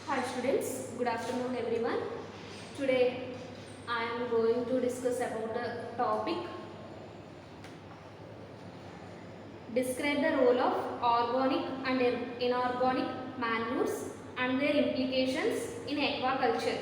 Hi students, good afternoon everyone. Today I am going to discuss about the topic describe the role of organic and inorganic manures and their implications in aquaculture.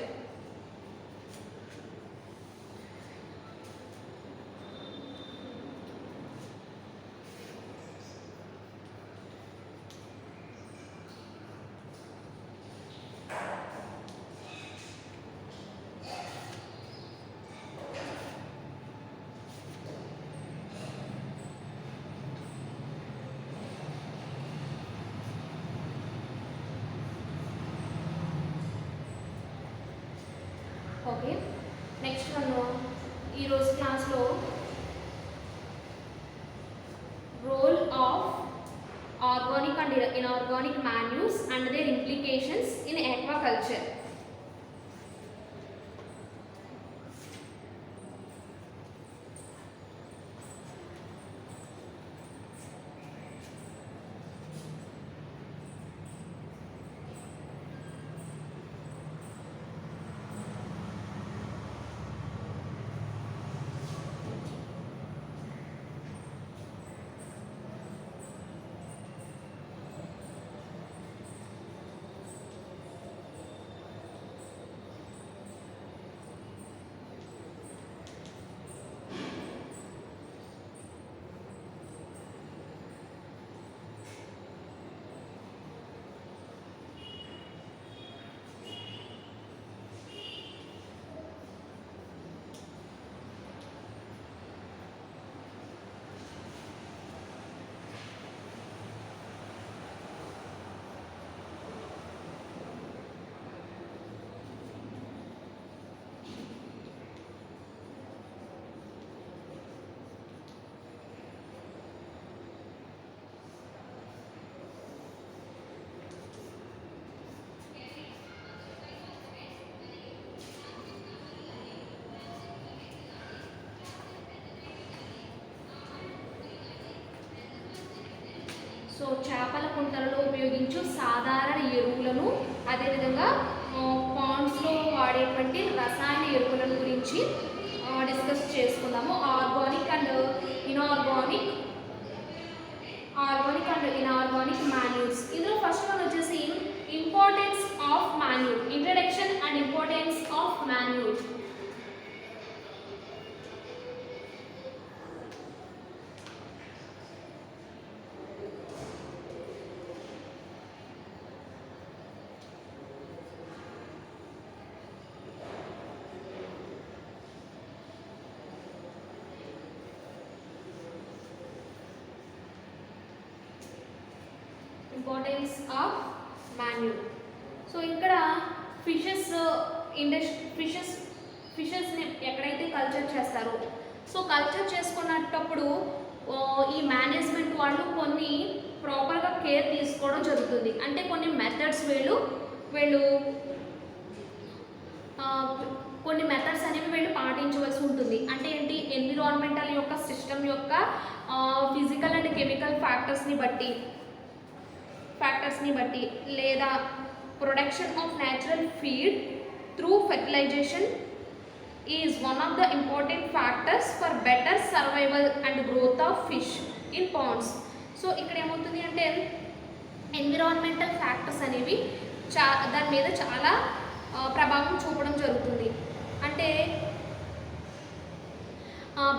Okay next మనం ఈరోజు క్లాస్లో role of organic and inorganic manures and their implications in aquaculture. So చేపల కుంటలలో ఉపయోగించు సాధారణ ఎరువులను అదేవిధంగా పాండ్స్లో వాడేటువంటి రసాయన ఎరువులను గురించి డిస్కస్ చేసుకుందాము. Organic and inorganic manures. ఇందులో ఫస్ట్ వన్ వచ్చేసి importance of manure, introduction and importance of manure. Importance of manure. So ఇక్కడ ఫిషెస్ని ఎక్కడైతే కల్చర్ చేస్తారో, సో కల్చర్ చేసుకున్నప్పుడు ఈ మేనేజ్మెంట్ వాళ్ళు కొన్ని ప్రాపర్గా కేర్ తీసుకోవడం జరుగుతుంది. అంటే కొన్ని మెథడ్స్ కొన్ని మెథడ్స్ అనేవి వీళ్ళు పాటించవలసి ఉంటుంది. అంటే ఏంటి, ఎన్విరాన్మెంటల్ యొక్క సిస్టమ్ యొక్క ఫిజికల్ అండ్ కెమికల్ ఫ్యాక్టర్స్ని బట్టి లేదా production of natural feed through fertilisation is one of the important factors for better survival and growth of fish in Pond's. So ఇక్కడ ఏమవుతుంది అంటే ఎన్విరాన్మెంటల్ ఫ్యాక్టర్స్ అనేవి దాని మీద చాలా ప్రభావం చూపడం జరుగుతుంది. అంటే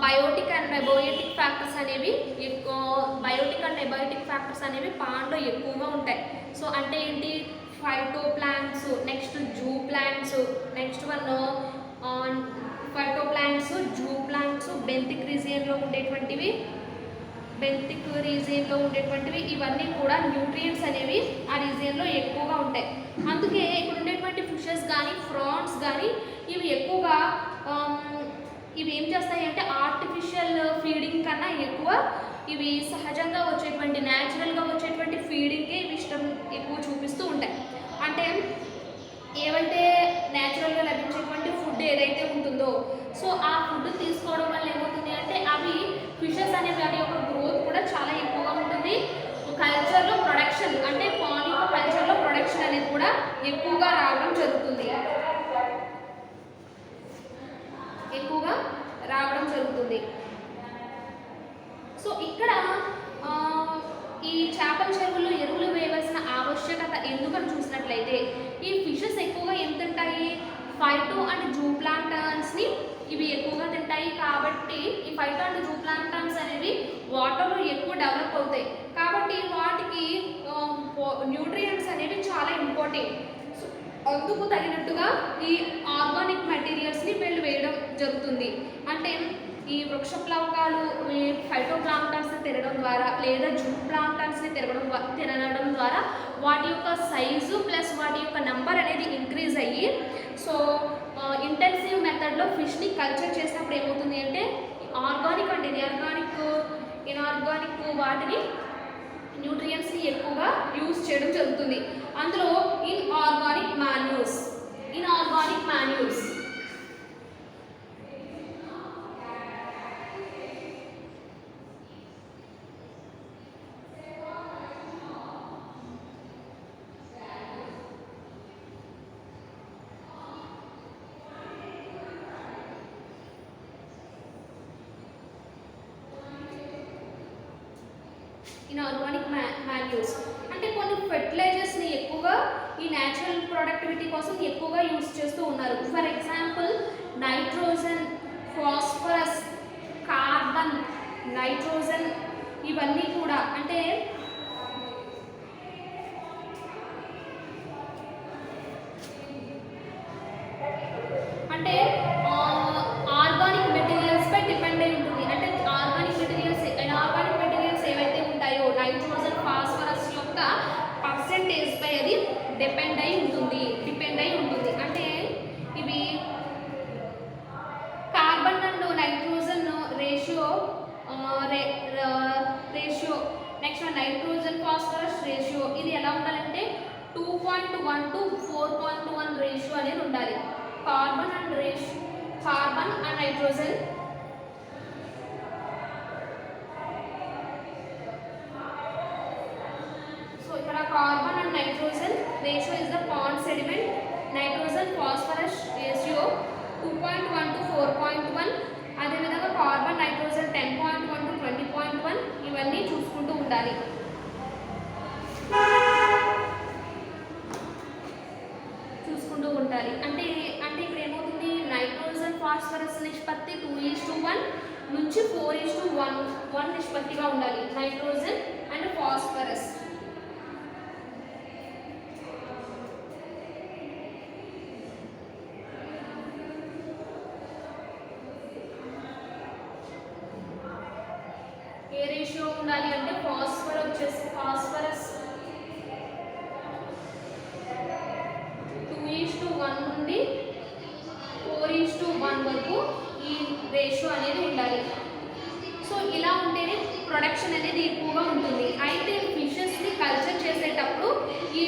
బయోటిక్ అండ్ ఎబయోటిక్ ఫ్యాక్టర్స్ అనేవి పాండ్లో ఎక్కువగా ఉంటాయి. సో అంటే ఏంటి, phyto plants, next zoo plants, next one phyto plants, zoo plants, benthic రీజియన్లో ఉండేటువంటివి ఇవన్నీ కూడా న్యూట్రియంట్స్ అనేవి ఆ రీజియన్లో ఎక్కువగా ఉంటాయి. అందుకే ఇక్కడ ఉండేటువంటి ఫిషెస్ కానీ ఫ్రాన్స్ కానీ ఇవి ఎక్కువగా ఇవి ఏం చేస్తాయి అంటే ఆర్టిఫిషియల్ ఫీడింగ్ కన్నా ఇవి సహజంగా వచ్చేటువంటి న్యాచురల్గా వచ్చేటువంటి ఫీడింగ్కే ఇవి ఇష్టం ఎక్కువ చూపిస్తూ ఉంటాయి. అంటే ఏవైతే న్యాచురల్గా లభించేటువంటి ఫుడ్ ఏదైతే ఉంటుందో, సో ఆ ఫుడ్ తీసుకోవడం వల్ల ఏమవుతుంది అంటే అవి ఫిషెస్ అనేవి వాటి యొక్క గ్రోత్ కూడా చాలా ఎక్కువగా ఉంటుంది. కల్చర్లో ప్రొడక్షన్ అంటే పాన్ యొక్క కల్చర్లో ప్రొడక్షన్ అనేది కూడా ఎక్కువగా కాబట్టి ఈ ఫైటో అండ్ జూప్లాంక్టన్స్ అనేవి వాటర్లో ఎక్కువ డెవలప్ అవుతాయి కాబట్టి వాటికి న్యూట్రియంట్స్ అనేవి చాలా ఇంపార్టెంట్. అందుకు తగినట్టుగా ఈ ఆర్గానిక్ మెటీరియల్స్ని వీళ్ళు వేయడం జరుగుతుంది. అంటే ఈ వృక్ష ప్లవకాలు ఈ ఫైటోప్లాంక్టన్స్ని తినడం ద్వారా లేదా జూప్లాంక్టన్స్ని తినడం ద్వారా వాటి యొక్క సైజు ప్లస్ వాటి యొక్క నంబర్ అనేది ఇంక్రీజ్ అయ్యి సో ఇంటెన్సివ్ మెథడ్లో ఫిష్ని కల్చర్ చేసినప్పుడు ఏమవుతుంది అంటే ఆర్గానిక్ అంటే ఇన్ఆర్గానిక్ వాటిని న్యూట్రియంట్స్ని ఎక్కువగా యూజ్ చేయడం జరుగుతుంది. అందులో ఇన్ఆర్గానిక్ మాన్యూర్స్ మాన్యూర్స్ అంటే కొన్ని ఫెర్టిలైజర్స్ని ఎక్కువగా ఈ న్యాచురల్ ప్రొడక్టివిటీ కోసం ఎక్కువగా యూజ్ చేస్తూ ఉన్నారు. For example nitrogen, phosphorus, carbon, nitrogen ఇవన్నీ కూడా అంటే ఆర్గానిక్ మెటీరియల్స్ పై డిపెండ్ అయి ఉంటుంది. అంటే ఆర్గానిక్ మెటీరియల్స్ ఏవైతే ఉంటాయో నైట్రోజన్, ఫాస్ఫరస్ యొక్క పర్సెంటేజ్ పై అది డిపెండ్ అయి ఉంటుంది. అంటే ఇవి carbon and nitrogen ratio next nitrogen phosphorus ratio ఇది ఎలా ఉండాలంటే 2.1 to 4.1 రేషియో అనేది ఉండాలి. కార్బన్ అండ్ నైట్రోజన్ సో ఇక్కడ carbon and nitrogen ratio is the pond sediment. Nitrogen phosphorus ratio 2.1 to 4.1. అదేవిధంగా కార్బన్ నైట్రోజన్ 10.1 to 20.1 ఇవన్నీ చూసుకుంటూ ఉండాలి. అంటే ఇక్కడ ఏమవుతుంది నైట్రోజన్ ఫాస్ఫరస్ నిష్పత్తి 2:1 నుంచి 4:1 నిష్పత్తిగా ఉండాలి nitrogen and phosphorus. A ratio ఉండాలి అంటే ఫాస్ఫరస్ 2:1 నుండి 4:1 వరకు ఈ రేషియో అనేది ఉండాలి. సో ఇలా ఉంటేనే ప్రొడక్షన్ అనేది ఎక్కువగా ఉంటుంది. అయితే ఫిషెస్ని కల్చర్ చేసేటప్పుడు ఈ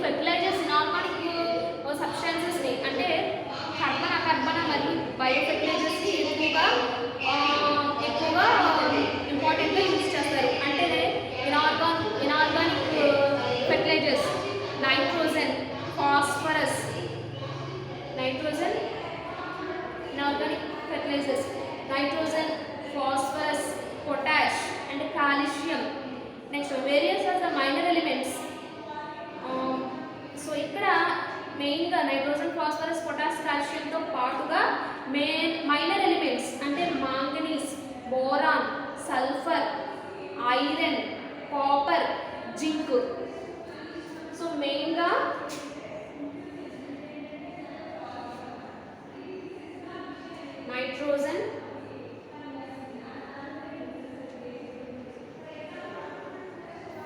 ఫెర్టిలైజర్స్ ఇనార్గానిక్ సబ్స్టాన్సెస్ని అంటే కర్బన, అకర్బన మరియు బయో ఫెర్టిలైజర్స్ని ఎక్కువగా ఇంపార్టెంట్గా యూజ్ చేస్తారు. అంటే inorganic fertilisers nitrogen, phosphorus, inorganic fertilisers nitrogen, phosphorus, potash and calcium. Next various of the minor elements. So ఇక్కడ మెయిన్గా నైట్రోజన్, ఫాస్ఫరస్, పొటాష్, కాల్షియంతో పాటుగా మైనర్ ఎలిమెంట్స్ అంటే manganese, boron, sulphur, iron, copper, zinc. So మెయిన్గా nitrogen,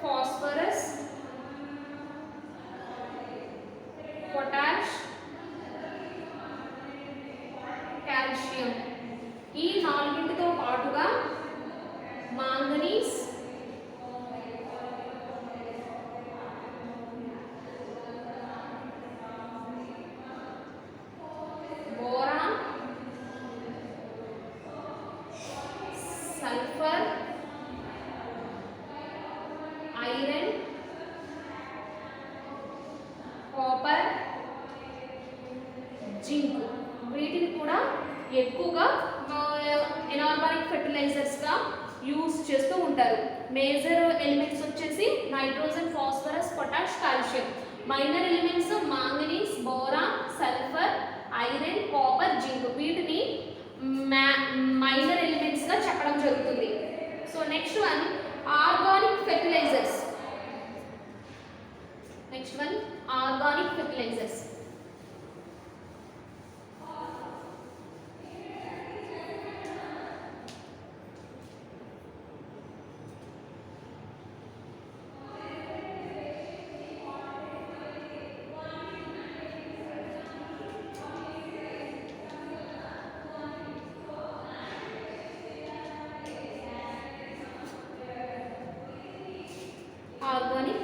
phosphorus, potash, calcium ఈ నాలుగింటితో పాటుగా manganese, boron, sulphur, iron, copper, zinc వీటిని కూడా ఎక్కువగా ఇనార్గానిక్ ఫెర్టిలైజర్స్గా యూజ్ చేస్తూ ఉంటారు. మేజర్ ఎలిమెంట్స్ వచ్చేసి nitrogen, phosphorus, potash, calcium. Minor elements manganese, boron, sulphur, iron, copper, zinc వీటిని మైనర్ ఎలిమెంట్స్గా చెప్పడం జరుగుతుంది. So next one organic fertilisers. Next one organic fertilisers. Organic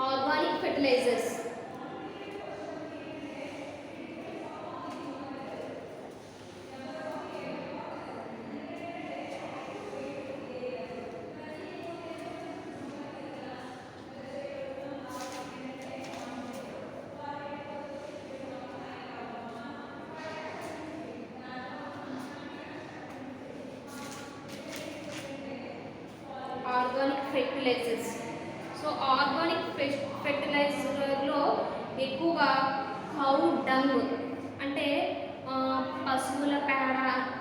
organic fertilisers. Organic fertilisers. So organic ఫెర్టిలైజర్లో ఎక్కువగా cow dung అంటే పశువుల పేడ,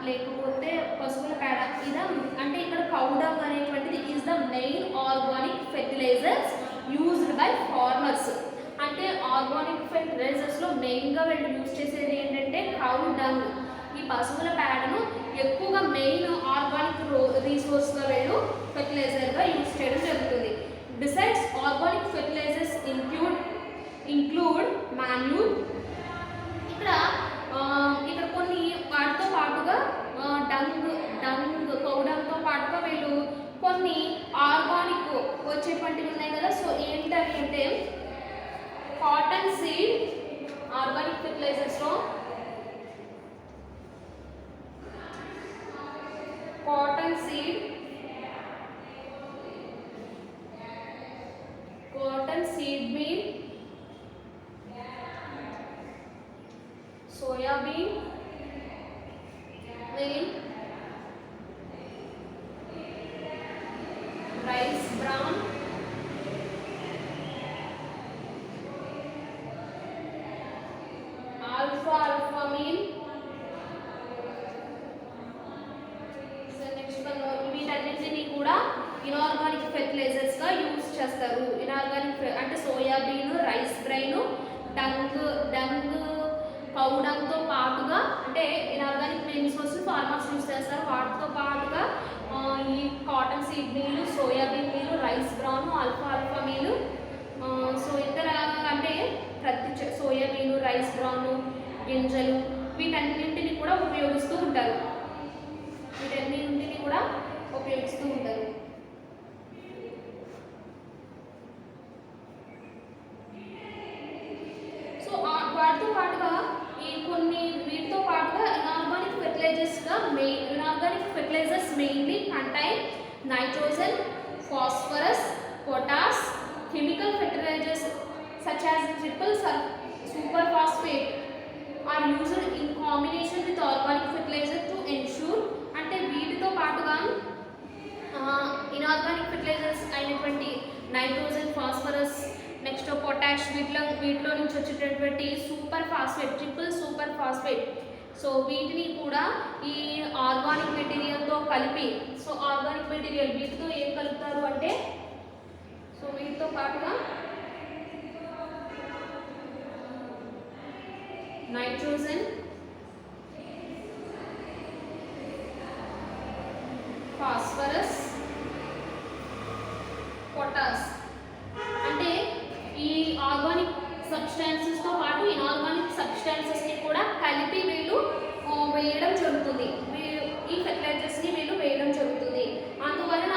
లేకపోతే పశువుల పేడ ఇదా అంటే ఇక్కడ కౌ డంగ్ అనేటువంటిది is the main organic fertilisers used by farmers. అంటే ఆర్గానిక్ ఫెర్టిలైజర్స్లో మెయిన్గా వీళ్ళు యూజ్ చేసేది ఏంటంటే కౌ డంగ్. ఈ పశువుల పేడను ఎక్కువగా మెయిన్ ఆర్గానిక్ రీసోర్స్గా వీళ్ళు ఫెర్టిలైజర్గా యూజ్ చేయడం జరుగుతుంది. Besides organic fertilisers include manure. ఇక్కడ కొన్ని వాటితో పాటుగా కౌడంతో పాటుగా వీళ్ళు కొన్ని ఆర్గానిక్ వచ్చేటువంటివి ఉన్నాయి కదా. సో ఏంటవి అంటే కాటన్ సీడ్ ఆర్గానిక్ ఫెర్టిలైజర్స్లో cotton seed meal, soya bean meal, rice bran, alfalfa meal. వీటన్నింటినీ కూడా ఇనార్గానిక్ ఫెర్టిలైజర్స్గా యూజ్ చేస్తారు. ఇనార్గానిక్ అంటే సోయాబీన్, రైస్ బ్రైన్, డంగ్ కౌడంగ్తో పాటుగా అంటే inorganic main source farmers use చేస్తారు. వాటితో పాటుగా ఈ cotton seed meal, soybean meal, rice brown, alpha meal. So ఇతర అంటే ప్రతి సోయాబీన్, రైస్ బ్రౌన్ గింజలు వీటన్నింటినీ కూడా ఉపయోగిస్తూ ఉంటారు. సో వాటితో పాటుగా వీటితో పాటుగా inorganic fertilisers mainly contain nitrogen, phosphorus, potash. Chemical fertilisers such as triple super phosphate are used in combination with organic fertilizer to ensure అంటే వీటితో పాటుగా ఇనార్గానిక్ ఫెర్టిలైజర్స్ అయినటువంటి నైట్రోజన్, ఫాస్ఫరస్, నెక్స్ట్ పొటాష్ వీటిలో నుంచి వచ్చేటటువంటి super phosphate, triple super phosphate. So వీటిని కూడా ఈ ఆర్గానిక్ మెటీరియల్తో కలిపి సో ఆర్గానిక్ మెటీరియల్ వీటితో ఏం కలుపుతారు అంటే సో వీటితో పాటుగా నైట్రోజన్, ఫాస్ఫరస్, పొటాష్ అంటే ఈ ఆర్గానిక్ సబ్స్టాన్సెస్తో పాటు ఇనార్గానిక్ సబ్స్టాన్సెస్ని కూడా కలిపి వీళ్ళు వేయడం జరుగుతుంది. ఈ ఫెర్టిలైజర్స్ని వీళ్ళు వేయడం జరుగుతుంది. అందువలన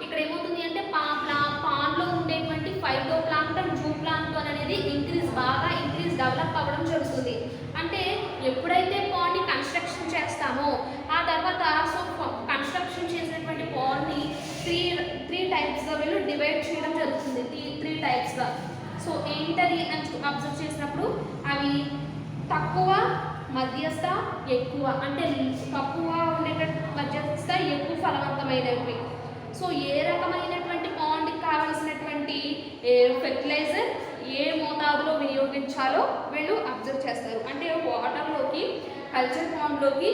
ఇక్కడ ఏమవుతుంది అంటే పాన్లో ఉండేటువంటి ఫైటోప్లాంక్టన్, జూప్లాంక్టన్ అనేది బాగా ఇంక్రీజ్ డెవలప్ అవ్వడం జరుగుతుంది. అంటే ఎప్పుడైతే పాండ్ని కన్స్ట్రక్షన్ చేస్తామో ఆ తర్వాత సో కన్స్ట్రక్షన్ చేసినటువంటి పాండ్ని త్రీ టైప్స్గా వీళ్ళు డివైడ్ చేయడం జరుగుతుంది. అబ్జర్వ్ చేసినప్పుడు అవి తక్కువ, మధ్యస్థ, ఎక్కువ, అంటే తక్కువ ఉండేటటువంటి మధ్యస్థ, ఎక్కువ ఫలవంతమైనవి. సో ఏ రకమైనటువంటి పాండ్కి కావాల్సినటువంటి ఫెర్టిలైజర్ ఏ మోతాదులో వినియోగించాలో వీళ్ళు అబ్జర్వ్ చేస్తారు. అంటే వాటర్లోకి, కల్చర్ పాండ్లోకి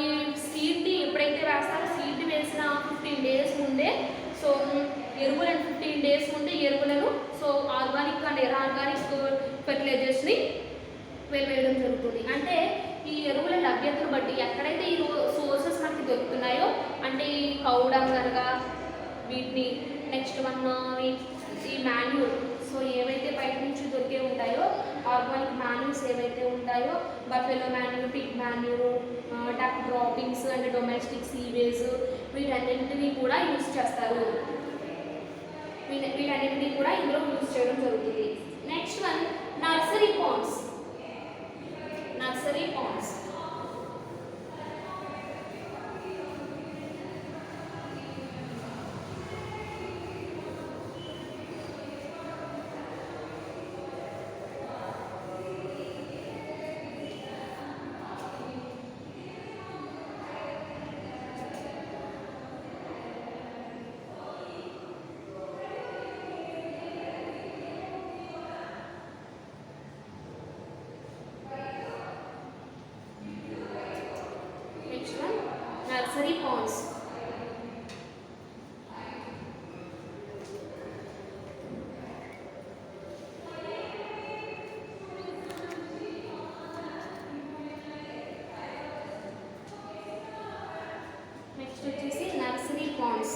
ఈ సీడ్ని ఎప్పుడైతే వేస్తారో సీడ్ వేసిన 15 days ముందే, సో ఎరువులను 15 days ముందే ఎరువులను, సో ఆర్గానిక్ అండ్ ఇన్ఆర్గానిక్ ఫెర్టిలైజర్స్ని వేయడం జరుగుతుంది. అంటే ఈ ఎరువుల లభ్యతను బట్టి ఎక్కడైతే ఈ సోర్సెస్ మనకి దొరుకుతున్నాయో, అంటే ఈ కౌడంగ్ అనగా వీటిని, నెక్స్ట్ ఈ మాన్యూర్, సో ఏవైతే బయట నుంచి దొరికే ఉంటాయో ఆర్గానిక్ మాన్యూర్స్ ఏవైతే ఉంటాయో, buffalo manure, pig manure, duck droppings and domestic sewage, వీటన్నింటినీ కూడా యూజ్ చేస్తారు. వీటన్నింటినీ కూడా ఇందులో యూజ్ చేయడం జరుగుతుంది. Next one nursery ponds. Nursery ponds. Nursery ponds. Next వచ్చేసి నర్సరీ పాండ్స్.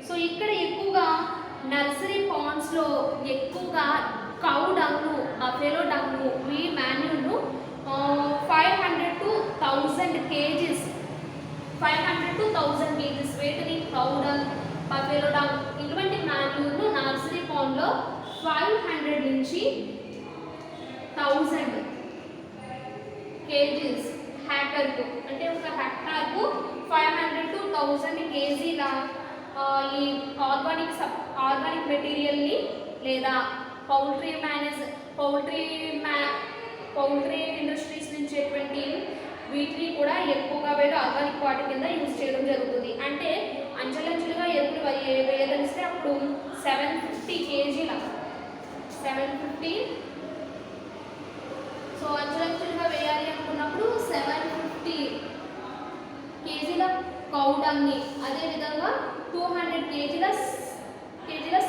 సో ఇక్కడ ఎక్కువగా నర్సరీ పాండ్స్లో ఎక్కువగా కౌ డంగ్ను, బఫెలో డంగ్ను, వీ మాన్యూర్ను 500 to 1000 kgs, 500 to 1000 kgs వేటిని, కౌ డంగ్, బఫెలో డంగ్, ఇటువంటి మాన్యూర్ను నర్సరీ పాండ్లో 500 నుంచి 1000 kgs హెక్టార్కు, అంటే ఒక హెక్టార్కు 500 to 1000 kgల ఈ ఆర్గానిక్ మెటీరియల్ని లేదా పౌల్ట్రీ ఇండస్ట్రీస్ నుంచి వీటిని కూడా ఎక్కువగా వీళ్ళు ఆర్గానిక్ వాటి కింద యూజ్ చేయడం జరుగుతుంది. అంటే అంచెలంచెలుగా ఎరువులు వేయదలిస్తే అప్పుడు 750 kgల 750, సో అంచెలంచెలుగా వేయాలి అనుకున్నప్పుడు 750 kgల కౌ డంగ్ని, అదేవిధంగా 200 kgల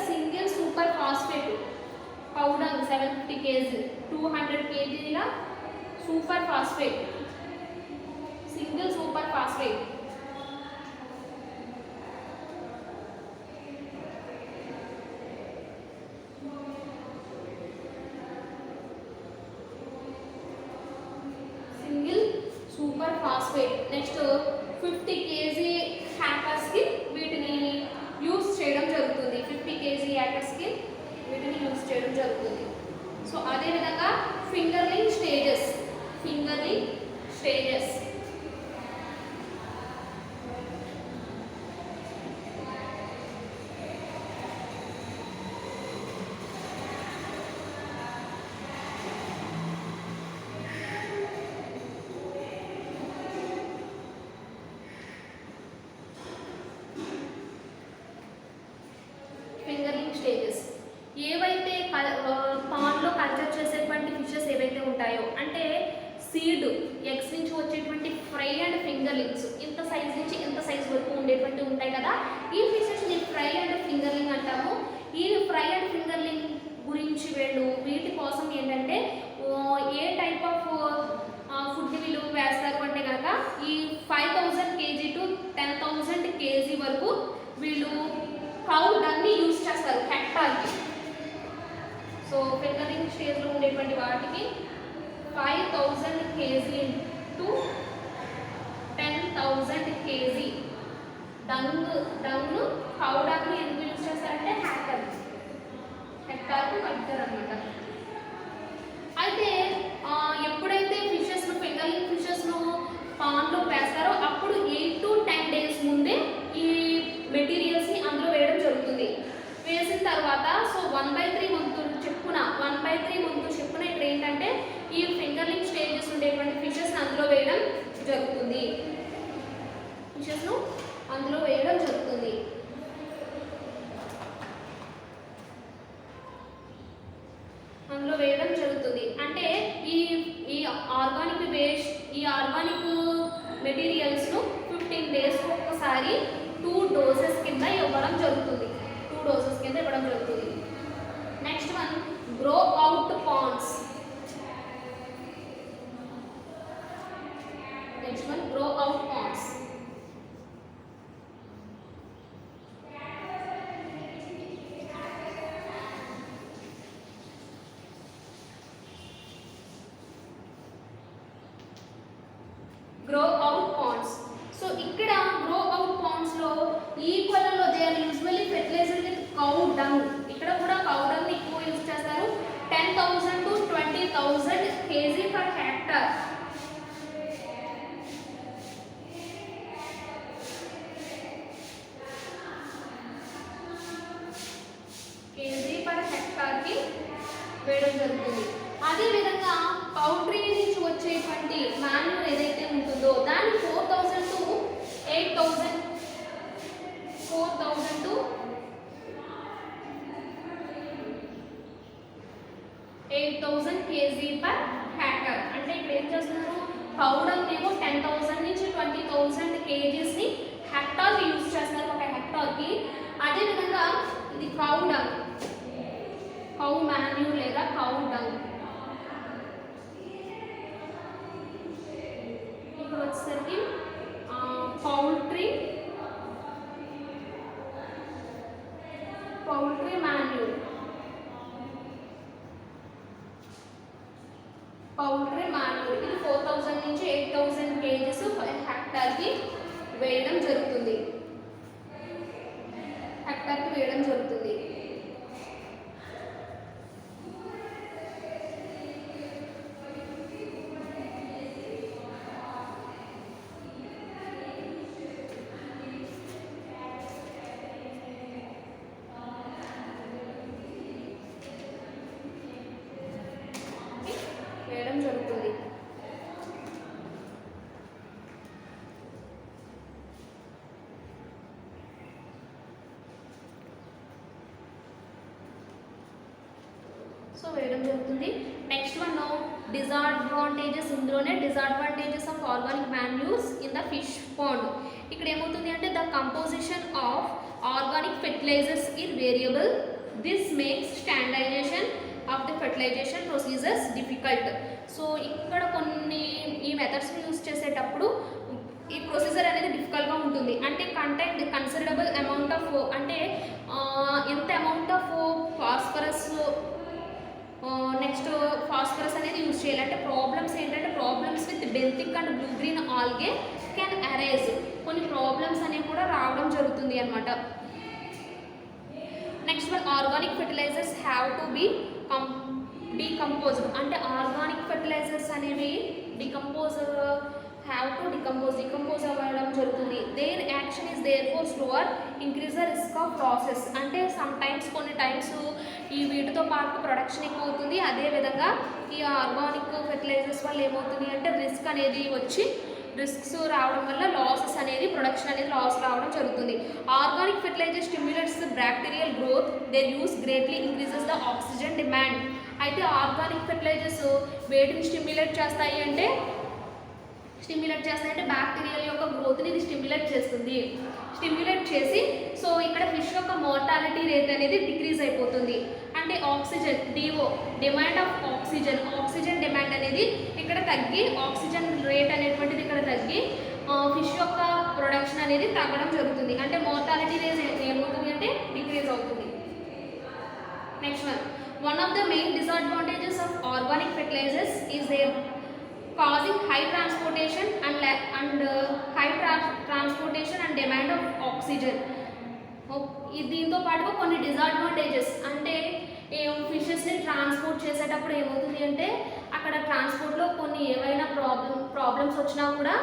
single super phosphate cow dung 750 kg, 200 kgల super phosphate, single super phosphate. Single super phosphate. Next 50 kg హ్యాకర్స్కి వీటిని యూజ్ చేయడం జరుగుతుంది. 50 kg హ్యాకర్స్కి వీటిని యూజ్ చేయడం జరుగుతుంది. సో అదేవిధంగా ఫింగర్లింగ్ స్టేజెస్. ఏవైతే పాండ్లో కల్చర్ చేసేటువంటి ఫిషెస్ ఏవైతే ఉంటాయో, అంటే సీడ్ ఎగ్స్ నుంచి వచ్చేటువంటి ఫ్రై అండ్ ఫింగర్లింగ్స్, ఇంత సైజ్ నుంచి ఇంత సైజ్ వరకు ఉండేటువంటి ఉంటాయి కదా, ఈ ఫిషెస్ని ఫ్రై అండ్ ఫింగర్లింగ్ అంటాము. ఈ ఫ్రై అండ్ ఫింగర్లింగ్ గురించి వీటి కోసం ఏంటంటే ఏ టైప్ ఆఫ్ ఫుడ్ వీళ్ళు వేస్తారు అంటే కనుక ఈ 5000 kg to 10,000 kg వరకు వీళ్ళు కౌ డంగ్ని యూజ్ చేస్తారు హెక్టార్కి. సో ఫింగరింగ్ స్టేజ్లో ఉండేటువంటి వాటికి 5000 kg to 10,000 kg డంగ్ను కౌ డంగ్ని ఎందుకు యూజ్ చేస్తారంటే హెక్టార్కు కలుపుతారు అనమాట. అయితే ఎప్పుడైతే ఫిషెస్ను ఫింగరింగ్ ఫిషెస్ను పాండ్లో వేస్తారో అప్పుడు 8 to 10 days ముందే ఈ మెటీరియల్స్ని అందులో వేయడం జరుగుతుంది. వేసిన తర్వాత వేయడం జరుగుతుంది. ఫిషెస్ను అందులో వేయడం జరుగుతుంది. అందులో వేయడం జరుగుతుంది. అంటే ఈ ఈ ఆర్గానిక్ వేస్ట్, ఈ ఆర్గానిక్ మెటీరియల్స్ను 15 డేస్కి ఒక్కసారి 2 డోసెస్ కింద ఇవ్వడం జరుగుతుంది. 2 డోసెస్ కింద ఇవ్వడం జరుగుతుంది. Next one grow out ponds. Next one grow out ponds. Grow out ponds. So ఇక్కడ గ్రో అవుట్ పాండ్స్ లో ఈ కొలలో they are usually fertiliser with cow dung. ఇక్కడ కూడా కౌ డంగ్ ఎక్కువ యూజ్ చేస్తారు. 10,000 to 20,000 kg per hectare. KG per hectare కి వేయడం జరుగుతుంది. అదేవిధంగా పౌల్ట్రీ నుంచి వచ్చేటువంటి మాన్యూర్ ఏదైతే ఉంటుందో దాన్ని 4,000 to 8,000 kg per hectare. అంటే ఇక్కడ ఏం చేస్తున్నారు, పౌడర్ ఏమో 10,000 నుంచి 20,000 kgs ని హెక్టార్ కి యూజ్ చేస్తున్నారు, ఒక హెక్టార్ కి. అదేవిధంగా ఇది కౌ డంగ్, కౌ మాన్యూర్ లేదా కౌ డంగ్. ఇక్కడ వచ్చేసరికి పౌల్ట్రీ మాన్యూర్. పౌల్ట్రీ మాన్యూర్ ఇది 4,000 నుంచి 8,000 kgs హెక్టార్ కి వేయడం జరుగుతుంది. హెక్టార్ కి వేయడం జరుగుతుంది. వేయడం జరుగుతుంది. సో వేయడం జరుగుతుంది. Next one disadvantages. ఇందులోనే disadvantages of organic manures in the fish pond. ఇక్కడ ఏమవుతుంది అంటే the composition of organic fertilisers is variable. This makes standardisation of the fertilisation procedures difficult. So ఇక్కడ కొన్ని ఈ మెథడ్స్ని యూజ్ చేసేటప్పుడు ఈ ప్రొసీజర్ అనేది డిఫికల్ట్గా ఉంటుంది. అంటే కంటెంట్ కన్సిడరబుల్ అమౌంట్ ఆఫ్, అంటే ఎంత amount of phosphorus, next phosphorus అనేది యూజ్ చేయాలి. అంటే ప్రాబ్లమ్స్ ఏంటంటే problems with benthic and blue green algae can arise. కొన్ని ప్రాబ్లమ్స్ అనేవి కూడా రావడం జరుగుతుంది అన్నమాట. Next one organic fertilisers have to be decomposed. అంటే ఆర్గానిక్ ఫెర్టిలైజర్స్ అనేవి డికంపోజ్ అవ్వడం జరుగుతుంది. Their action is therefore slower, increase the risk of losses. అంటే సమ్ టైమ్స్ కొన్ని టైమ్స్ ఈ వీటితో పాటు ప్రొడక్షన్ ఎక్కువ అవుతుంది. అదేవిధంగా ఈ ఆర్గానిక్ ఫెర్టిలైజర్స్ వల్ల ఏమవుతుంది అంటే రిస్క్ అనేది వచ్చి రిస్క్స్ రావడం వల్ల లాసెస్ అనేది, ప్రొడక్షన్ అనేది లాస్ రావడం జరుగుతుంది. Organic fertiliser stimulates the bacterial growth, their use greatly increases the oxygen demand. అయితే ఆర్గానిక్ ఫెర్టిలైజర్స్ వేటిని స్టిమ్యులేట్ చేస్తాయి అంటే బ్యాక్టీరియల్ యొక్క గ్రోత్ని ఇది స్టిమ్యులేట్ చేస్తుంది. స్టిమ్యులేట్ చేసి సో ఇక్కడ ఫిష్ యొక్క మోర్టాలిటీ రేట్ అనేది డిక్రీజ్ అయిపోతుంది. అంటే oxygen demand of oxygen demand అనేది ఇక్కడ తగ్గి, ఆక్సిజన్ రేట్ అనేటువంటిది ఇక్కడ తగ్గి ఫిష్ యొక్క ప్రొడక్షన్ అనేది తగ్గడం జరుగుతుంది. అంటే మోర్టాలిటీ రేట్ ఏమవుతుంది అంటే డిక్రీజ్ అవుతుంది. Next one of the main disadvantages of organic fertilizers is their causing high transportation and transportation and demand of oxygen. దీంతో పాటుగా కొన్ని డిసడ్వాంటేజెస్ అంటే ఫిషెస్ని ట్రాన్స్పోర్ట్ చేసేటప్పుడు ఏమవుతుంది అంటే అక్కడ ట్రాన్స్పోర్ట్లో కొన్ని ఏవైనా ప్రాబ్లమ్స్ వచ్చినా కూడా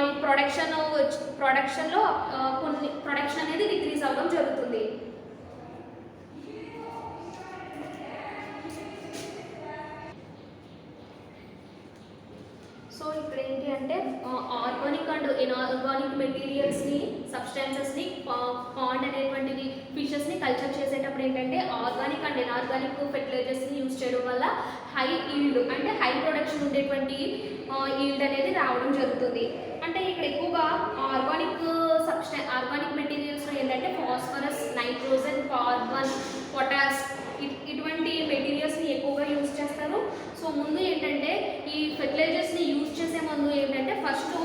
ఈ ప్రొడక్షన్లో కొన్ని ప్రొడక్షన్ అనేది డిక్రీజ్ అవ్వడం జరుగుతుంది. సో సో ఇక్కడ ఏంటి అంటే ఆర్గానిక్ అండ్ ఇనార్గానిక్ మెటీరియల్స్ని సబ్స్టాన్సెస్ని పాండ్ అనేటువంటివి ఫిషెస్ని కల్చర్ చేసేటప్పుడు ఏంటంటే ఆర్గానిక్ అండ్ ఇనార్గానిక్ ఫెర్టిలైజర్స్ని యూజ్ చేయడం వల్ల హై ఈల్డ్ అంటే హై ప్రొడక్షన్ ఉండేటువంటి ఈల్డ్ అనేది రావడం జరుగుతుంది. అంటే ఇక్కడ ఎక్కువగా ఆర్గానిక్ మెటీరియల్స్లో ఏంటంటే ఫాస్ఫరస్, నైట్రోజన్, కార్బన్, పొటాష్ ఇటువంటి మెటీరియల్స్ని ఎక్కువగా యూజ్ చేస్తారు. సో ముందు ఏంటంటే ఈ ఫెర్టిలైజర్స్ని యూజ్ చేసే ముందు ఏంటంటే ఫస్ట్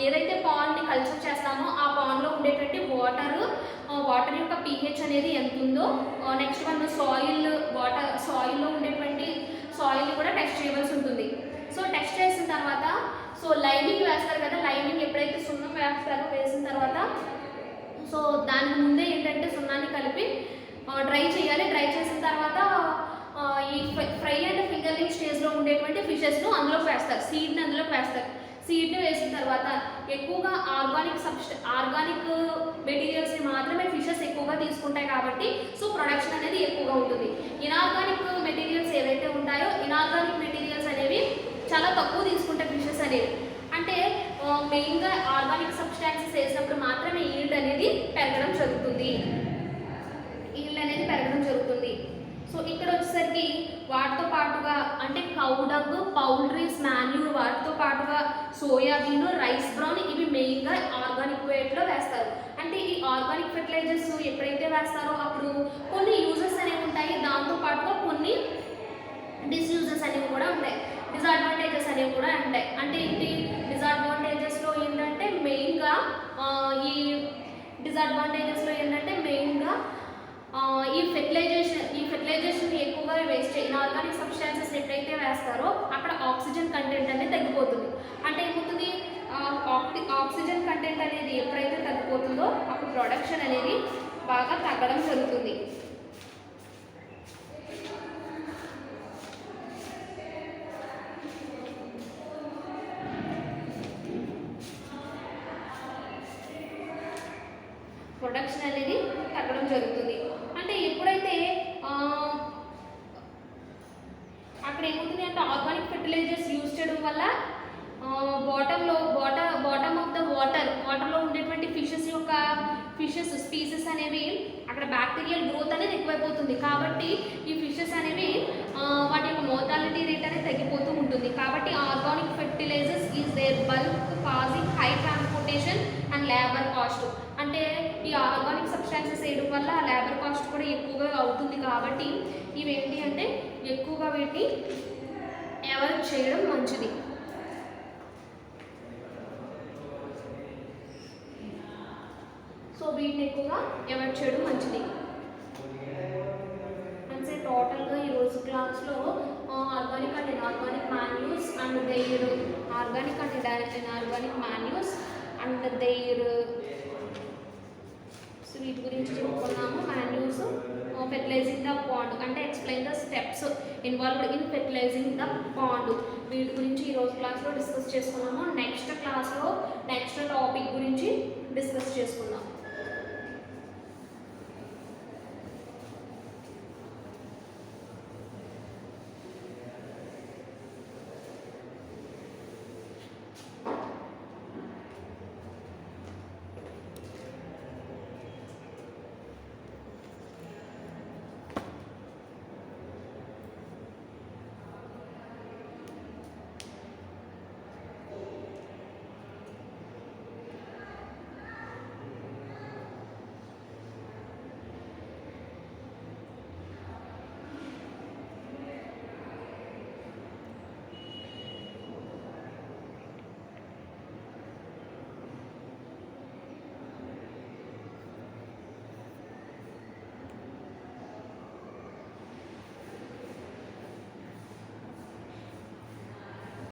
ఏదైతే పాండ్ని కల్చర్ చేస్తామో ఆ పాండ్లో ఉండేటువంటి వాటర్ యొక్క pH అనేది ఎంత ఉందో, నెక్స్ట్ వన్ సాయిల్లో ఉండేటువంటి సాయిల్ని కూడా టెస్ట్ చేయవలసి ఉంటుంది. సో టెస్ట్ చేసిన తర్వాత సో లైమింగ్ వేస్తారు కదా, లైమింగ్ ఎప్పుడైతే సున్నం వేసిన తర్వాత సో దానికి ముందే ఏంటంటే సున్నాన్ని కలిపి డ్రై చేయాలి. డ్రై చేసిన తర్వాత ఈ ఫ్రై అండ్ ఫింగర్లింగ్ స్టేజ్లో ఉండేటువంటి ఫిషెస్ను అందులోకి వేస్తారు, సీడ్ని అందులోకి వేస్తారు. సీడ్ని వేసిన తర్వాత ఎక్కువగా ఆర్గానిక్ మెటీరియల్స్ని మాత్రమే ఫిషెస్ ఎక్కువగా తీసుకుంటాయి కాబట్టి సో ప్రొడక్షన్ అనేది ఎక్కువగా ఉంటుంది. ఇనార్గానిక్ మెటీరియల్స్ ఏవైతే ఉంటాయో ఇనార్గానిక్ మెటీరియల్స్ అనేవి చాలా తక్కువ తీసుకుంటాయి ఫిషెస్ అనేవి. అంటే మెయిన్గా ఆర్గానిక్ సబ్స్టాన్సెస్ వేసినప్పుడు మాత్రమే ఈల్డ్ అనేది పెరగడం జరుగుతుంది. సో ఇక్కడ వచ్చేసరికి వాటితో పాటుగా అంటే కౌ డంగ్, పౌల్ట్రీస్ మాన్యూర్, వాటితో పాటుగా సోయాబీన్, రైస్ బ్రౌన్ ఇవి మెయిన్గా ఆర్గానిక్ వేట్లో వేస్తారు. అంటే ఈ ఆర్గానిక్ ఫెర్టిలైజర్స్ ఎప్పుడైతే వేస్తారో అప్పుడు కొన్ని యూజెస్ అనేవి ఉంటాయి, దాంతో పాటుగా కొన్ని డిస్యూజెస్ అనేవి కూడా ఉంటాయి, డిసడ్వాంటేజెస్ అనేవి కూడా ఉంటాయి. అంటే ఏంటి డిసడ్వాంటేజెస్లో ఏంటంటే మెయిన్గా ఈ ఫెర్టిలైజేషన్ ఎక్కువగా వేస్ట్ ఇన్ఆర్గానిక్ సబ్స్టాన్సెస్ ఎప్పుడైతే వేస్తారో అక్కడ ఆక్సిజన్ కంటెంట్ అనేది తగ్గిపోతుంది. అంటే ఏమవుతుంది, ఆక్సిజన్ కంటెంట్ అనేది ఎప్పుడైతే తగ్గిపోతుందో అప్పుడు ప్రొడక్షన్ అనేది బాగా తగ్గడం జరుగుతుంది. ప్రొడక్షన్ అనేది తగ్గడం జరుగుతుంది. అంటే ఎప్పుడైతే అక్కడ ఏమవుతుంది అంటే ఆర్గానిక్ ఫెర్టిలైజర్స్ యూజ్ చేయడం వల్ల బాటమ్ ఆఫ్ ద వాటర్లో ఉండేటువంటి ఫిషెస్ స్పీసెస్ అనేవి అక్కడ బ్యాక్టీరియల్ గ్రోత్ అనేది ఎక్కువైపోతుంది. కాబట్టి ఈ ఫిషెస్ అనేవి వాటి యొక్క మోర్టాలిటీ రేట్ అనేది తగ్గిపోతూ ఉంటుంది. కాబట్టి organic fertilisers is their bulk causing high transportation and labour cost. అంటే ఈ ఆర్గానిక్ సబ్స్టాన్సెస్ వేయడం వల్ల లేబర్ కాస్ట్ కూడా ఎక్కువగా అవుతుంది. కాబట్టి ఇవేంటి అంటే ఎక్కువగా వీటిని అవాయిడ్ చేయడం మంచిది. సో వీటిని ఎక్కువగా అవాయిడ్ చేయడం మంచిది. అంటే టోటల్గా ఈరోజు క్లాస్లో organic and inorganic manures and their వీటి గురించి చెప్పుకున్నాము. మాన్యూస్, ఫెర్టిలైజింగ్ ద పాండ్ అంటే explain the steps involved in fertilising the pond. వీటి గురించి ఈరోజు క్లాస్లో డిస్కస్ చేసుకున్నాము. నెక్స్ట్ క్లాస్లో నెక్స్ట్ టాపిక్ గురించి డిస్కస్ చేసుకుందాం.